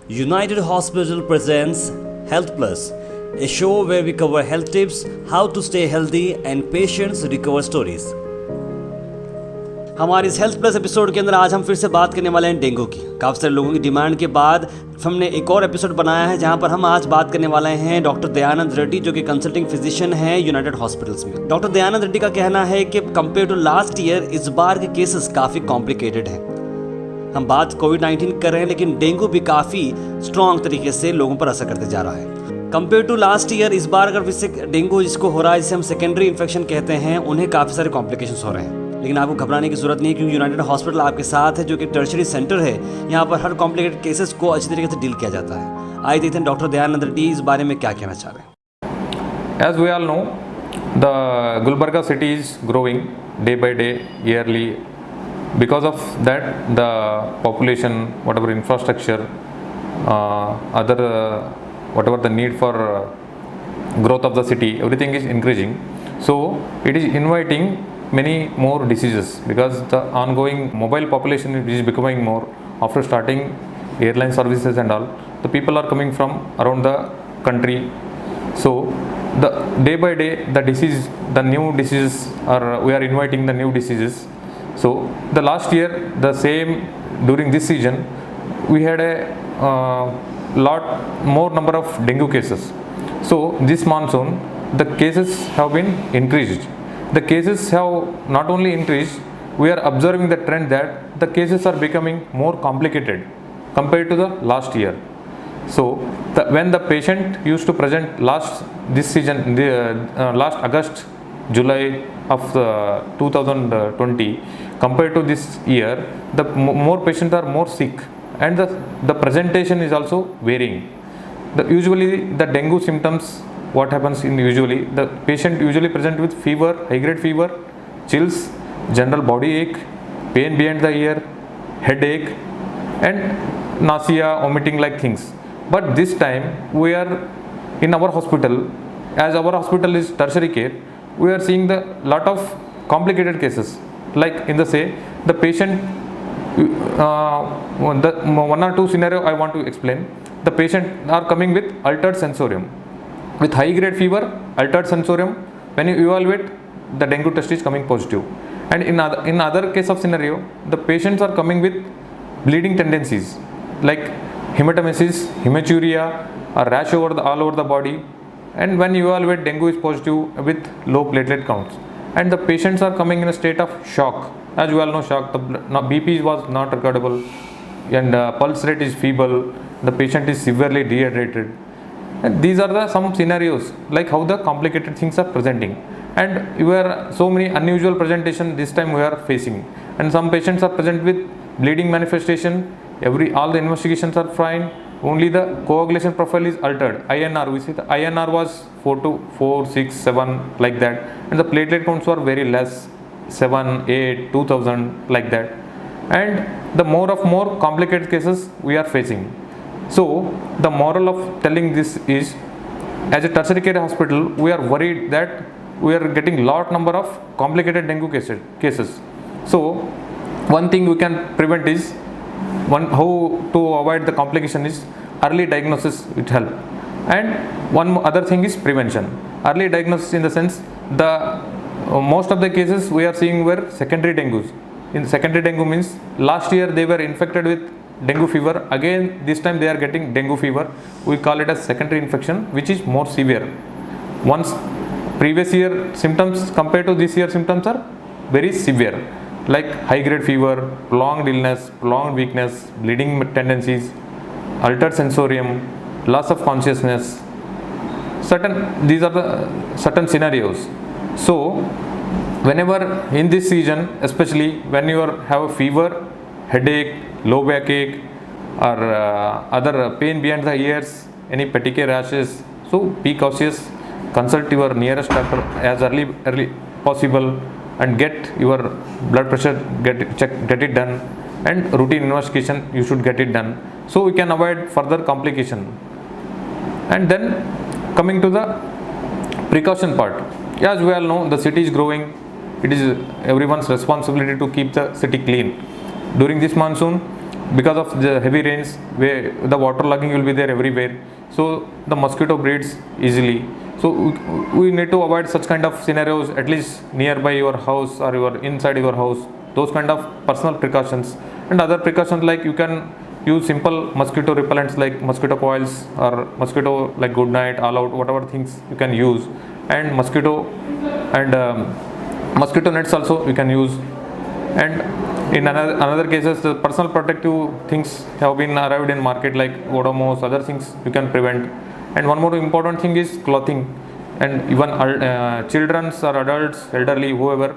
United Hospital presents Health Plus, a show where we cover health tips, how to stay healthy, and patients recover stories. हमारे इस health plus episode के अंदर आज हम फिर से बात करने वाले हैं डेंगू की। काफ़ी सारे लोगों की डिमांड के बाद हमने एक और एपिसोड बनाया है जहां पर हम आज बात करने वाले हैं डॉक्टर दयानंद रेड्डी, जो कि कंसल्टिंग फिजिशियन हैं यूनाइटेड हॉस्पिटल्स में। डॉक्टर दयानंद रेड्डी का कहना है कि कंपेयर टू लास्ट ईयर इस बार के केसेस काफ़ी कॉम्प्लिकेटेड हैं। हम बात कोविड-19 कर रहे हैं, लेकिन डेंगू भी काफ़ी स्ट्रॉन्ग तरीके से लोगों पर असर करते जा रहा है। कंपेयर टू लास्ट ईयर इस बार अगर इससे डेंगू जिसको हो रहा है, जिसे हम सेकेंडरी इन्फेक्शन कहते हैं, उन्हें काफ़ी सारे कॉम्प्लिकेशंस हो रहे हैं। लेकिन आपको घबराने की जरूरत नहीं है, क्योंकि यूनाइटेड हॉस्पिटल आपके साथ है, जो कि टर्शरी सेंटर है। यहाँ पर हर कॉम्प्लिकेटेड केसेस को अच्छी तरीके से डील किया जाता है। आइए देखते हैं डॉक्टर दयानंद रेड्डी इस बारे में क्या कहना चाह रहे हैं। As we all know, the Gulbarga city is growing day by day, yearly. Because of that, the population, whatever infrastructure, whatever the need for growth of the city, everything is increasing. So it is inviting many more diseases, because the ongoing mobile population is becoming more after starting airline services and all. The people are coming from around the country. So the day by day the new diseases we are inviting the new diseases. So the last year, the same during this season, we had a lot more number of dengue cases. So this monsoon, the cases have been increased. The cases have not only increased, we are observing the trend that the cases are becoming more complicated compared to the last year. So when the patient used to present this season, last August, July of 2020, compared to this year, the more patients are more sick, and the presentation is also varying. Usually the dengue symptoms, what happens usually, the patient usually present with fever, high grade fever, chills, general body ache, pain behind the ear, headache, and nausea, vomiting like things. But this time we are in our hospital, as our hospital is tertiary care, we are seeing the lot of complicated cases. Like in the patient, the one or two scenario I want to explain. The patient are coming with altered sensorium, with high grade fever, altered sensorium. When you evaluate, the dengue test is coming positive. And in other case of scenario, the patients are coming with bleeding tendencies like hematemesis, hematuria, or rash all over the body. And when you evaluate, dengue is positive with low platelet counts. And the patients are coming in a state of shock. As you all know, shock, the BP was not recordable, and pulse rate is feeble, the patient is severely dehydrated. And these are some scenarios, like how the complicated things are presenting. And so many unusual presentation this time we are facing. And some patients are present with bleeding manifestation. All the investigations are fine. Only the coagulation profile is altered. INR, we see the INR was 4 6 7 like that, and the platelet counts were very less, 7 8 2000 like that. And the more complicated cases we are facing. So the moral of telling this is, as a tertiary care hospital, we are worried that we are getting lot number of complicated dengue cases. So one thing we can prevent is, how to avoid the complication is early diagnosis will help. And one other thing is prevention. Early diagnosis in the sense, most of the cases we are seeing were secondary dengue. In secondary dengue means last year they were infected with dengue fever, again this time they are getting dengue fever. We call it as secondary infection, which is more severe. Once previous year symptoms compared to this year symptoms are very severe, like high grade fever, prolonged illness, prolonged weakness, bleeding tendencies, altered sensorium, loss of consciousness. These are the certain scenarios. So whenever in this season, especially when you have a fever, headache, low backache, or other pain behind the ears, any petechial rashes, so be cautious. Consult your nearest doctor as early possible, and get your blood pressure get it done, and routine investigation you should get it done, so we can avoid further complication. And then coming to the precaution part, as we all know, the city is growing. It is everyone's responsibility to keep the city clean. During this monsoon, because of the heavy rains, where the water logging will be there everywhere, so the mosquito breeds easily. So we need to avoid such kind of scenarios, at least nearby your house or your inside your house. Those kind of personal precautions, and other precautions like you can use simple mosquito repellents like mosquito coils or mosquito like good night, all out, whatever things you can use, and mosquito nets also you can use. And in another cases, the personal protective things have been arrived in market like Odomos, other things you can prevent. And one more important thing is clothing, and even children's or adults, elderly, whoever,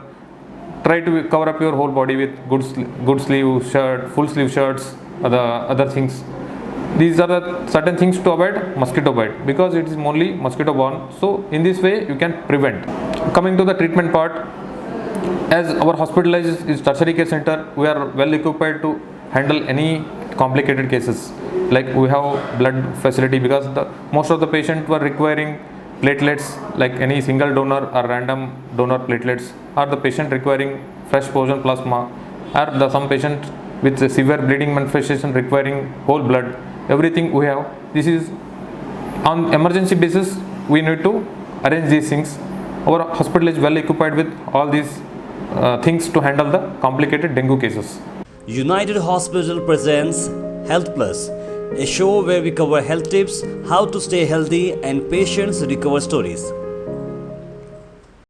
try to cover up your whole body with good sleeve shirt, full sleeve shirts, other things. These are the certain things to avoid mosquito bite, because it is only mosquito borne. So in this way you can prevent. Coming to the treatment part, as our hospital is tertiary care center, we are well equipped to handle any complicated cases. Like we have blood facility, because most of the patients were requiring platelets, like any single donor or random donor platelets, or the patient requiring fresh fusion plasma, or some patient with a severe bleeding manifestation requiring whole blood. Everything we have. This is on emergency basis. We need to arrange these things. Our hospital is well equipped with all these things to handle the complicated dengue cases. United Hospital presents Health Plus, a show where we cover health tips, how to stay healthy, and patients' recover stories.